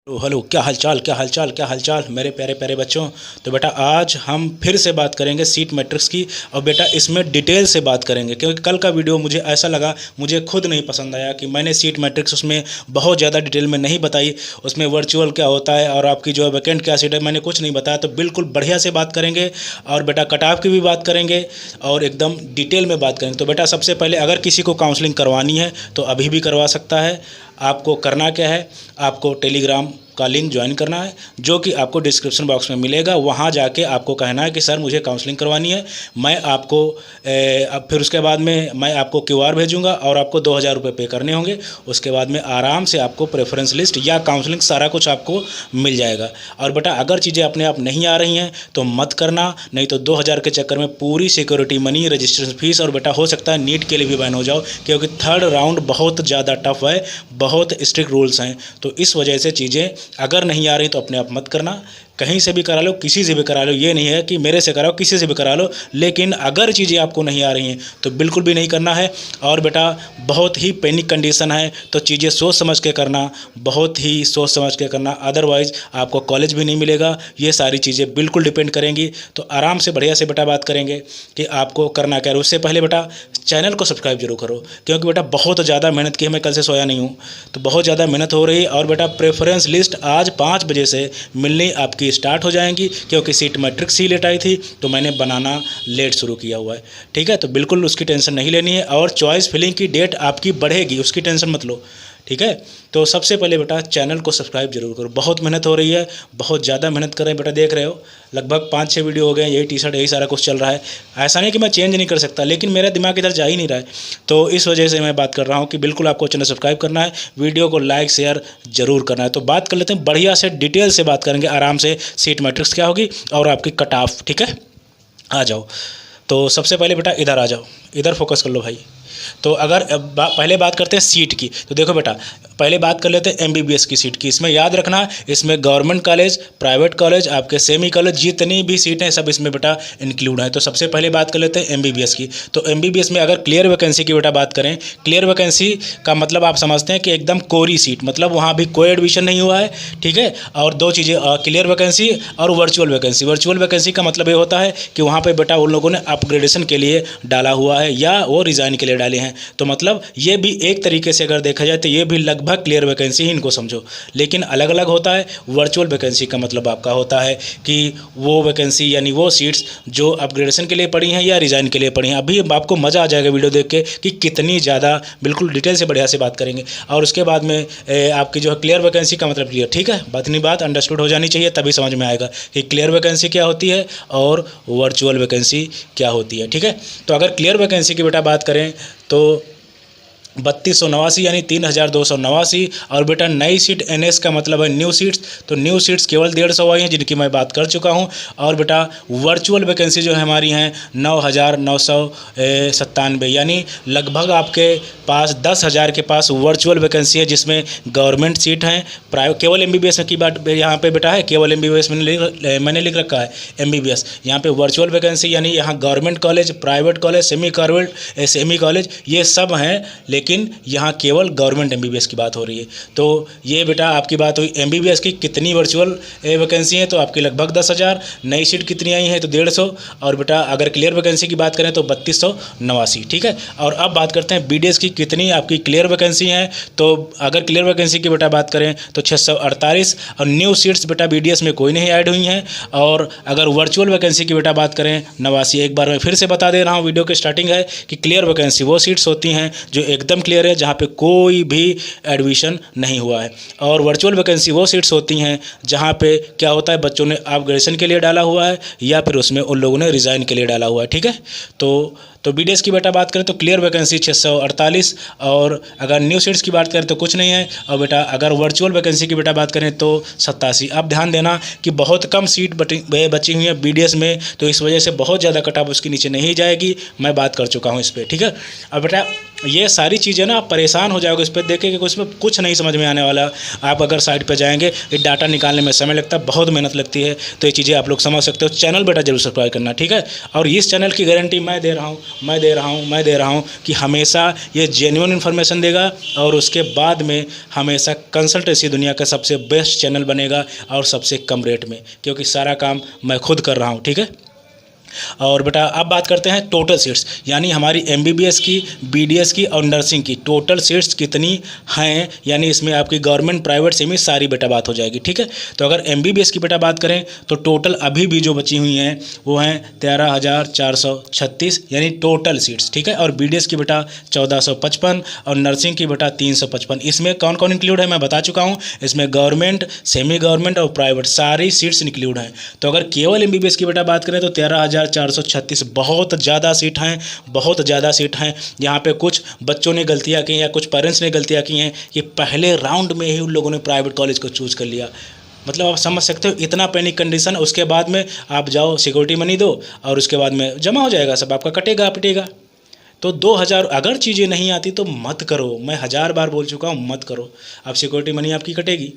Hello hello, क्या हालचाल मेरे प्यारे प्यारे बच्चों। तो बेटा आज हम फिर से बात करेंगे सीट मैट्रिक्स की। और बेटा इसमें डिटेल से बात करेंगे क्योंकि कल का वीडियो मुझे ऐसा लगा, मुझे खुद नहीं पसंद आया कि मैंने सीट मैट्रिक्स उसमें बहुत ज़्यादा डिटेल में नहीं बताई। उसमें वर्चुअल क्या होता है और आपकी जो है वैकेंट क्या सीट है मैंने कुछ नहीं बताया। तो बिल्कुल बढ़िया से बात करेंगे और बेटा कट ऑफ की भी बात करेंगे और एकदम डिटेल में बात करेंगे। तो बेटा सबसे पहले अगर किसी को काउंसलिंग करवानी है तो अभी भी करवा सकता है। आपको करना क्या है, आपको टेलीग्राम का लिंक ज्वाइन करना है जो कि आपको डिस्क्रिप्शन बॉक्स में मिलेगा। वहाँ जाके आपको कहना है कि सर मुझे काउंसलिंग करवानी है। मैं आपको अब फिर उसके बाद में मैं आपको क्यूआर भेजूंगा और आपको 2,000 रुपये पे करने होंगे। उसके बाद में आराम से आपको प्रेफरेंस लिस्ट या काउंसलिंग सारा कुछ आपको मिल जाएगा। और बेटा अगर चीज़ें अपने आप नहीं आ रही हैं तो मत करना, नहीं तो 2,000 के चक्कर में पूरी सिक्योरिटी मनी, रजिस्ट्रेशन फीस और बेटा हो सकता है नीट के लिए भी बैन हो जाओ क्योंकि थर्ड राउंड बहुत ज़्यादा टफ है, बहुत स्ट्रिक्ट रूल्स हैं। तो इस वजह से चीज़ें अगर नहीं आ रही तो अपने आप मत करना। कहीं से भी करा लो, किसी से भी करा लो, ये नहीं है कि मेरे से कराओ, किसी से भी करा लो। लेकिन अगर चीज़ें आपको नहीं आ रही हैं तो बिल्कुल भी नहीं करना है। और बेटा बहुत ही पैनिक कंडीशन है तो चीज़ें सोच समझ के करना, बहुत ही सोच समझ के करना, अदरवाइज़ आपको कॉलेज भी नहीं मिलेगा। ये सारी चीज़ें बिल्कुल डिपेंड करेंगी। तो आराम से बढ़िया से बेटा बात करेंगे कि आपको करना क्या है। उससे पहले बेटा चैनल को सब्सक्राइब जरूर करो क्योंकि बेटा बहुत ज़्यादा मेहनत की है, मैं कल से सोया नहीं हूँ तो बहुत ज़्यादा मेहनत हो रही है। और बेटा प्रेफरेंस लिस्ट आज 5 बजे से मिलनी आपकी स्टार्ट हो जाएंगी क्योंकि सीट मैट्रिक्स ही लेट आई थी तो मैंने बनाना लेट शुरू किया हुआ है। ठीक है, तो बिल्कुल उसकी टेंशन नहीं लेनी है। और चॉइस फिलिंग की डेट आपकी बढ़ेगी, उसकी टेंशन मत लो। ठीक है, तो सबसे पहले बेटा चैनल को सब्सक्राइब जरूर करो। बहुत मेहनत हो रही है, बहुत ज़्यादा मेहनत कर रहे हैं बेटा, देख रहे हो लगभग 5-6 वीडियो हो गए, यही टी शर्ट यही सारा कुछ चल रहा है। ऐसा नहीं कि मैं चेंज नहीं कर सकता लेकिन मेरा दिमाग इधर जा ही नहीं रहा है। तो इस वजह से मैं बात कर रहा हूँ कि बिल्कुल आपको चैनल सब्सक्राइब करना है, वीडियो को लाइक शेयर जरूर करना है। तो बात कर लेते हैं, बढ़िया से डिटेल से बात करेंगे आराम से सीट मैट्रिक्स क्या होगी और आपकी कट ऑफ। ठीक है, आ जाओ। तो सबसे पहले बेटा इधर आ जाओ, इधर फोकस कर लो भाई। तो अगर पहले बात करते हैं सीट की, तो देखो बेटा पहले बात कर लेते हैं एमबीबीएस की सीट की। इसमें याद रखना, इसमें गवर्नमेंट कॉलेज, प्राइवेट कॉलेज, आपके सेमी कॉलेज, जितनी भी सीटें सब इसमें बेटा इंक्लूड हैं। तो सबसे पहले बात कर लेते हैं एमबीबीएस की। तो एमबीबीएस में अगर क्लियर वैकेंसी की बेटा बात करें, क्लियर वैकेंसी का मतलब आप समझते हैं कि एकदम कोरी सीट, मतलब वहाँ भी कोई एडमिशन नहीं हुआ है। ठीक है, और दो चीज़ें, क्लियर वैकेंसी और वर्चुअल वैकेंसी। वर्चुअल वैकेंसी का मतलब ये होता है कि वहाँ पर बेटा उन लोगों ने अपग्रेडेशन के लिए डाला हुआ है या वो रिज़ाइन के लिए डाले हैं। तो मतलब ये भी एक तरीके से अगर देखा जाए तो ये भी लगभग क्लियर वैकेंसी ही इनको समझो, लेकिन अलग अलग होता है। वर्चुअल वैकेंसी का मतलब आपका होता है कि वो वैकेंसी यानी वो सीट्स जो अपग्रेडेशन के लिए पड़ी हैं या रिज़ाइन के लिए पड़ी हैं। अभी आपको मज़ा आ जाएगा वीडियो देख के कि कितनी ज़्यादा बिल्कुल डिटेल से बढ़िया से बात करेंगे। और उसके बाद में आपकी जो है क्लियर वैकेंसी का मतलब क्लियर। ठीक है, इतनी बात अंडरस्टूड हो जानी चाहिए, तभी समझ में आएगा कि क्लियर वैकेंसी क्या होती है और वर्चुअल वैकेंसी क्या होती है। ठीक है, तो अगर क्लियर वैकेंसी की बेटा बात करें तो 3289 यानी 3289। और बेटा नई सीट एनएस का मतलब है न्यू सीट्स, तो न्यू सीट्स केवल 150 आई हैं जिनकी मैं बात कर चुका हूं। और बेटा वर्चुअल वैकेंसी जो है हमारी हैं 9,997 यानी लगभग आपके पास 10,000 के पास वर्चुअल वैकेंसी है जिसमें गवर्नमेंट सीट हैं। प्राइवेट केवल एमबीबीएस की बात यहाँ पे बेटा है, केवल एमबीबीएस मैंने लिख रखा है एमबीबीएस। यहाँ पे वर्चुअल वैकेंसी यानी यहाँ government college, private college, semi college ये सब हैं, लेकिन यहाँ केवल गवर्नमेंट एमबीबीएस की बात हो रही है। तो ये बेटा आपकी बात हुई एमबीबीएस की। कितनी वर्चुअल वैकेंसी है तो आपकी लगभग 10,000। नई सीट कितनी आई है तो 150। और बेटा अगर क्लियर वैकेंसी की बात करें तो 3289। ठीक है, और अब बात करते हैं बीडीएस की, कितनी आपकी क्लियर वैकेंसी है। तो अगर क्लियर वैकेंसी की बेटा बात करें तो 648 और न्यू सीट्स बेटा बीडीएस में कोई नहीं ऐड हुई हैं। और अगर वर्चुअल वैकेंसी की बेटा बात करें 89। एक बार मैं फिर से बता दे रहा हूँ, वीडियो की स्टार्टिंग है कि क्लियर वैकेंसी वो सीट्स होती हैं जो एकदम क्लियर है, जहाँ पे कोई भी एडमिशन नहीं हुआ है। और वर्चुअल वैकेंसी वो सीट्स होती हैं जहाँ पे क्या होता है, बच्चों ने अपग्रेडेशन के लिए डाला हुआ है या फिर उसमें उन लोगों ने रिज़ाइन के लिए डाला हुआ है। ठीक है, तो बीडीएस की बेटा बात करें तो क्लियर वैकेंसी 648। और अगर न्यू सीट्स की बात करें तो कुछ नहीं है। और बेटा अगर वर्चुअल वैकेंसी की बेटा बात करें तो 87। अब ध्यान देना कि बहुत कम सीट बची हुई है बीडीएस में, तो इस वजह से बहुत ज़्यादा कट ऑफ उसके नीचे नहीं जाएगी, मैं बात कर चुका हूँ इस पर। ठीक है, अब बेटा ये सारी चीज़ें ना आप परेशान हो जाओगे इस पर देखेंगे कि उसमें कुछ नहीं समझ में आने वाला। आप अगर साइट पर जाएंगे, ये डाटा निकालने में समय लगता है, बहुत मेहनत लगती है, तो ये चीज़ें आप लोग समझ सकते हो। चैनल बेटा जरूर सब्सक्राइब करना। ठीक है, और इस चैनल की गारंटी मैं दे रहा हूँ मैं दे रहा हूँ कि हमेशा ये जेन्युइन इन्फॉर्मेशन देगा और उसके बाद में हमेशा कंसल्टेंसी दुनिया का सबसे बेस्ट चैनल बनेगा और सबसे कम रेट में, क्योंकि सारा काम मैं खुद कर रहा हूँ। ठीक है। और बेटा अब बात करते हैं टोटल सीट्स, यानी हमारी एमबीबीएस की, बीडीएस की और नर्सिंग की टोटल सीट्स कितनी हैं, यानी इसमें आपकी गवर्नमेंट प्राइवेट सेमी सारी बेटा बात हो जाएगी। ठीक है। तो अगर एमबीबीएस की बेटा बात करें तो टोटल अभी भी जो बची हुई हैं वो हैं 13,436 यानी टोटल सीट्स। ठीक है। और बीडीएस की बेटा 1455 और नर्सिंग की बेटा 355। इसमें कौन कौन इंक्लूड है मैं बता चुका हूँ, इसमें गवर्नमेंट, सेमी गवर्नमेंट और प्राइवेट सारी सीट्स इंक्लूड हैं। तो अगर केवल एमबीबीएस की बेटा बात करें तो 13,436 बहुत ज़्यादा सीट हैं, बहुत ज़्यादा सीट हैं। यहाँ पे कुछ बच्चों ने गलतियाँ की या कुछ पेरेंट्स ने गलतियाँ की हैं कि पहले राउंड में ही उन लोगों ने प्राइवेट कॉलेज को चूज़ कर लिया। मतलब आप समझ सकते हो इतना पैनिक कंडीशन। उसके बाद में आप जाओ सिक्योरिटी मनी दो और उसके बाद में जमा हो जाएगा, सब आपका कटेगा पिटेगा। तो 2000 अगर चीज़ें नहीं आती तो मत करो, मैं 1000 बार बोल चुका हूँ मत करो। अब सिक्योरिटी मनी आपकी कटेगी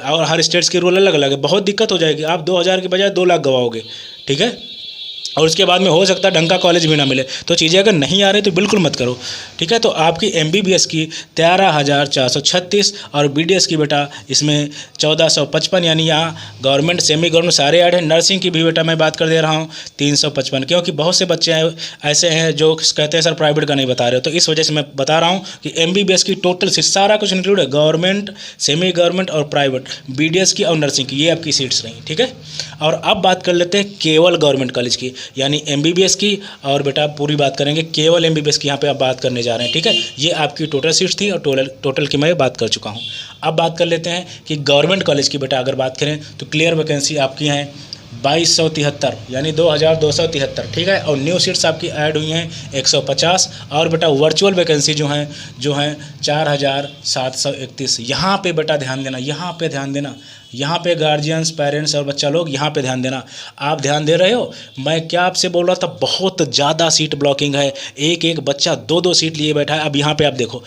और हर स्टेट्स के रूल अलग अलग है, बहुत दिक्कत हो जाएगी। आप 2000 के बजाय 2 लाख गवाओगे। ठीक है। और उसके बाद में हो सकता है ढंग का कॉलेज भी ना मिले। तो चीज़ें अगर नहीं आ रही तो बिल्कुल मत करो। ठीक है। तो आपकी एमबीबीएस की 13,436 और बीडीएस की बेटा इसमें 1455, यानी यहाँ गवर्नमेंट सेमी गवर्नमेंट सारे ऐड है। नर्सिंग की भी बेटा मैं बात कर दे रहा हूँ 355, क्योंकि बहुत से बच्चे ऐसे हैं जो कहते हैं सर प्राइवेट का नहीं बता रहे हो, तो इस वजह से मैं बता रहा हूँ कि एमबीबीएस की टोटल सीट सारा कुछ इंक्लूड है, गवर्नमेंट, सेमी गवर्नमेंट और प्राइवेट, बीडीएस की और नर्सिंग की, ये आपकी सीट्स रही। ठीक है। और अब बात कर लेते हैं केवल गवर्नमेंट कॉलेज की, यानी एमबीबीएस की। और बेटा पूरी बात करेंगे केवल एमबीबीएस की, यहाँ पे आप बात करने जा रहे हैं। ठीक है। ये आपकी टोटल सीट्स थी और टोटल की मैं बात कर चुका हूँ। अब बात कर लेते हैं कि गवर्नमेंट कॉलेज की बेटा अगर बात करें तो क्लियर वैकेंसी आपकी हैं 2273 यानी 2273। ठीक है। और न्यू सीट्स आपकी ऐड हुई हैं 150। और बेटा वर्चुअल वैकेंसी जो हैं 4731। यहाँ पे बेटा ध्यान देना, यहाँ पे ध्यान देना, यहाँ पे गार्जियंस, पेरेंट्स और बच्चा लोग यहाँ पे ध्यान देना। आप ध्यान दे रहे हो? मैं क्या आपसे बोल रहा था, बहुत ज़्यादा सीट ब्लॉकिंग है, एक एक बच्चा 2-2 सीट लिए बैठा है। अब यहाँ पे आप देखो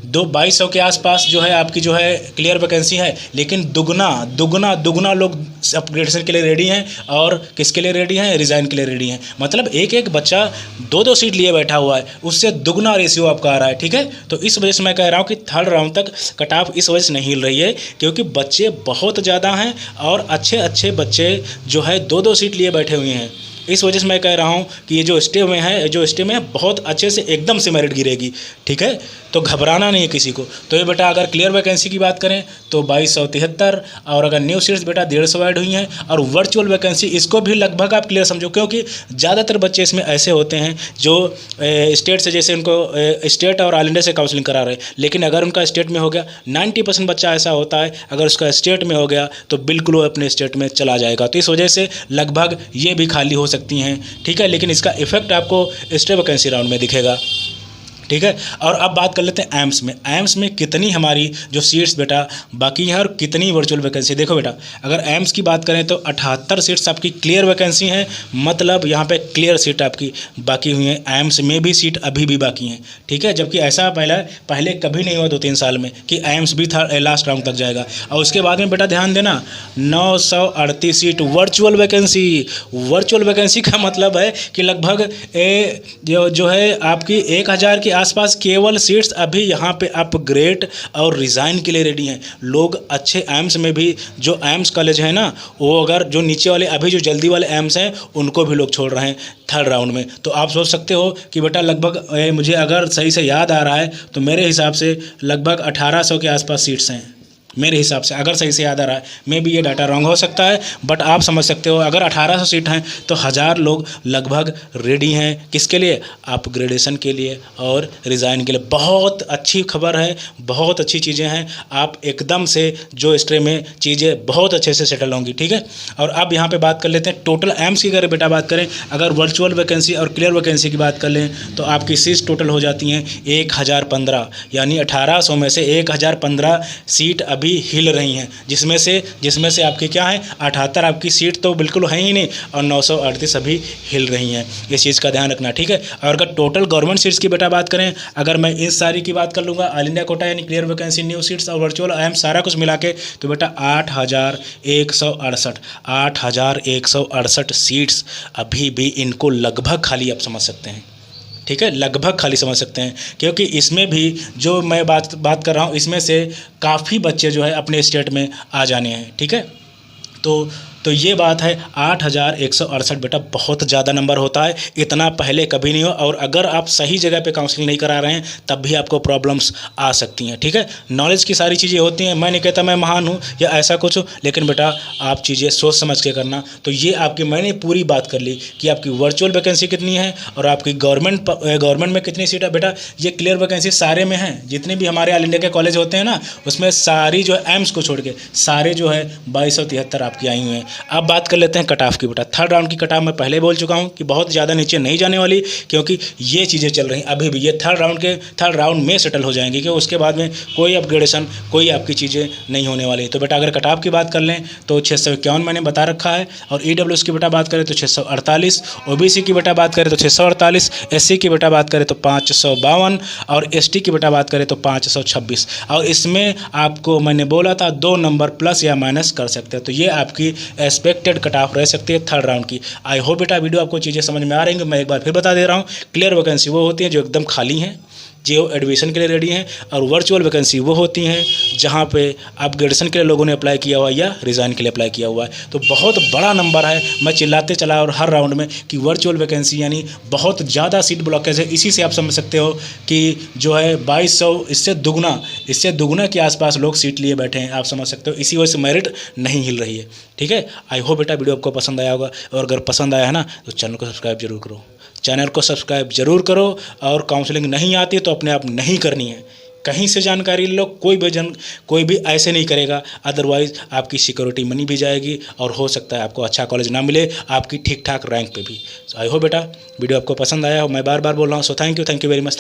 2200 के आसपास जो है आपकी जो है क्लियर वैकेंसी है, लेकिन दुगना लोग अपग्रेडेशन के लिए रेडी हैं और किसके लिए रेडी हैं, रिज़ाइन के लिए रेडी हैं। मतलब एक एक बच्चा 2-2 सीट लिए बैठा हुआ है, उससे दुगना रेशियो आपका आ रहा है। ठीक है। तो इस वजह से मैं कह रहा हूँ कि थर्ड राउंड तक कट ऑफ इस वजह से नहीं हिल रही है क्योंकि बच्चे बहुत ज़्यादा हैं और अच्छे बच्चे जो है 2-2 सीट लिए बैठे हुए हैं। इस वजह से मैं कह रहा हूँ कि ये जो स्टेम है बहुत अच्छे से एकदम से मेरिट गिरेगी। ठीक है। तो घबराना नहीं है किसी को। तो ये बेटा अगर क्लियर वैकेंसी की बात करें तो 2273, और अगर न्यू सीट्स बेटा 150 ऐड हुई हैं, और वर्चुअल वैकेंसी इसको भी लगभग आप क्लियर समझो, क्योंकि ज़्यादातर बच्चे इसमें ऐसे होते हैं जो स्टेट से, जैसे उनको स्टेट और ऑल इंडिया से काउंसलिंग करा रहे हैं, लेकिन अगर उनका स्टेट में हो गया, 90% बच्चा ऐसा होता है अगर उसका स्टेट में हो गया तो बिल्कुल वो अपने स्टेट में चला जाएगा। तो इस वजह से लगभग ये भी खाली हो सकती हैं। ठीक है। लेकिन इसका इफेक्ट आपको स्टेट वैकेंसी राउंड में दिखेगा। ठीक है। और अब बात कर लेते हैं एम्स में कितनी हमारी जो सीट्स बेटा बाकी हैं और कितनी वर्चुअल वैकेंसी। देखो बेटा अगर एम्स की बात करें तो 78 सीट्स आपकी क्लियर वैकेंसी हैं, मतलब यहाँ पे क्लियर सीट आपकी बाकी हुई हैं। एम्स में भी सीट अभी भी बाकी हैं। ठीक है। जबकि ऐसा पहले कभी नहीं हुआ 2-3 साल में कि एम्स भी लास्ट राउंड तक जाएगा। और उसके बाद में बेटा ध्यान देना 938 सीट वर्चुअल वैकेंसी का मतलब है कि लगभग जो है आपकी 1000 के आसपास केवल सीट्स अभी यहाँ पे अपग्रेड और रिज़ाइन के लिए रेडी हैं। लोग अच्छे एम्स में भी, जो एम्स कॉलेज है ना, वो अगर जो नीचे वाले अभी जो जल्दी वाले एम्स हैं उनको भी लोग छोड़ रहे हैं थर्ड राउंड में। तो आप सोच सकते हो कि बेटा लगभग मुझे अगर सही से याद आ रहा है तो मेरे हिसाब से लगभग 1800 के आसपास सीट्स हैं मेरे हिसाब से, अगर सही से याद आ रहा है। मे भी ये डाटा रॉन्ग हो सकता है, बट आप समझ सकते हो अगर 1800 सीट हैं तो 1000 लोग लगभग रेडी हैं किसके लिए, अपग्रेडेशन के लिए और रिज़ाइन के लिए। बहुत अच्छी खबर है, बहुत अच्छी चीज़ें हैं। आप एकदम से जो स्ट्रीम में चीज़ें बहुत अच्छे से सेटल होंगी। ठीक है। और अब यहाँ पे बात कर लेते हैं टोटल एम्स की। अगर बेटा बात करें, अगर वर्चुअल वैकेंसी और क्लियर वैकेंसी की बात कर लें तो आपकी सीट्स टोटल हो जाती हैं 1015, यानी 1800 में से 1015 सीट अभी अभी हिल रही हैं, जिसमें से आपकी क्या है 78 आपकी सीट तो बिल्कुल है ही नहीं और 938 अभी हिल रही हैं। इस चीज़ का ध्यान रखना, ठीक है। और अगर टोटल गवर्नमेंट सीट्स की बेटा बात करें, अगर मैं इन सारी की बात कर लूँगा, ऑल इंडिया कोटा यानी क्लियर वैकेंसी, न्यू सीट्स और वर्चुअल अहम सारा कुछ मिला के, तो बेटा 8,168 सीट्स अभी भी इनको लगभग खाली आप समझ सकते हैं, ठीक है, लगभग खाली समझ सकते हैं। क्योंकि इसमें भी जो मैं बात कर रहा हूँ, इसमें से काफ़ी बच्चे जो है अपने स्टेट में आ जाने हैं, ठीक है। तो ये बात है, 8,168 बेटा बहुत ज़्यादा नंबर होता है, इतना पहले कभी नहीं हो। और अगर आप सही जगह पे काउंसलिंग नहीं करा रहे हैं तब भी आपको प्रॉब्लम्स आ सकती हैं, ठीक है। नॉलेज की सारी चीज़ें होती हैं, मैं नहीं कहता मैं महान हूँ या ऐसा कुछ, लेकिन बेटा आप चीज़ें सोच समझ के करना। तो ये आपकी मैंने पूरी बात कर ली कि आपकी वर्चुअल वैकेंसी कितनी है और आपकी गवर्नमेंट में कितनी सीट है। बेटा ये क्लियर वैकेंसी सारे में है, जितने भी हमारे ऑल इंडिया के कॉलेज होते हैं ना, उसमें सारी जो है एम्स को छोड़ के सारे जो है 2273 आपकी आई हुई हैं। अब बात कर लेते हैं कट ऑफ की। बेटा थर्ड राउंड की कट ऑफ मैं पहले बोल चुका हूं कि बहुत ज़्यादा नीचे नहीं जाने वाली, क्योंकि ये चीज़ें चल रही अभी भी, ये थर्ड राउंड में सेटल हो जाएंगी, कि उसके बाद में कोई अपग्रेडेशन, कोई आपकी चीज़ें नहीं होने वाली। तो बेटा अगर कट ऑफ की बात कर लें तो 651 मैंने बता रखा है, और EWS की बेटा बात करें तो 648, OBC की बेटा बात करें तो 648, SC की बेटा बात करें तो 552 और ST की बेटा बात करें तो 526। और इसमें आपको मैंने बोला था 2 नंबर प्लस या माइनस कर सकते हैं। तो ये आपकी एक्सपेक्टेड कट ऑफ रह सकती है थर्ड राउंड की। आई होप बेटा वीडियो आपको चीज़ें समझ में आ रही हैं। मैं एक बार फिर बता दे रहा हूँ, क्लियर वैकेंसी वो होती है जो एकदम खाली हैं, जो एडमिशन के लिए रेडी हैं, और वर्चुअल वैकेंसी वो होती हैं जहाँ पे अपग्रेडेशन के लिए लोगों ने अप्लाई किया हुआ है या रिज़ाइन के लिए अप्लाई किया हुआ है। तो बहुत बड़ा नंबर है, मैं चिल्लाते चला और हर राउंड में कि वर्चुअल वैकेंसी यानी बहुत ज़्यादा सीट ब्लॉकेज है। इसी से आप समझ सकते हो कि जो है 2200, इससे दुगना के आसपास लोग सीट लिए बैठे हैं, आप समझ सकते हो। इसी वजह से मेरिट नहीं हिल रही है, ठीक है। आई होप बेटा वीडियो आपको पसंद आया होगा, और अगर पसंद आया है ना तो चैनल को सब्सक्राइब जरूर करो। और काउंसलिंग नहीं आती तो अपने आप नहीं करनी है, कहीं से जानकारी ले लो, कोई भी ऐसे नहीं करेगा, अदरवाइज़ आपकी सिक्योरिटी मनी भी जाएगी और हो सकता है आपको अच्छा कॉलेज ना मिले आपकी ठीक ठाक रैंक पे भी। आई होप बेटा वीडियो आपको पसंद आया हो, मैं बार बार बोल रहा हूँ। So thank you very much.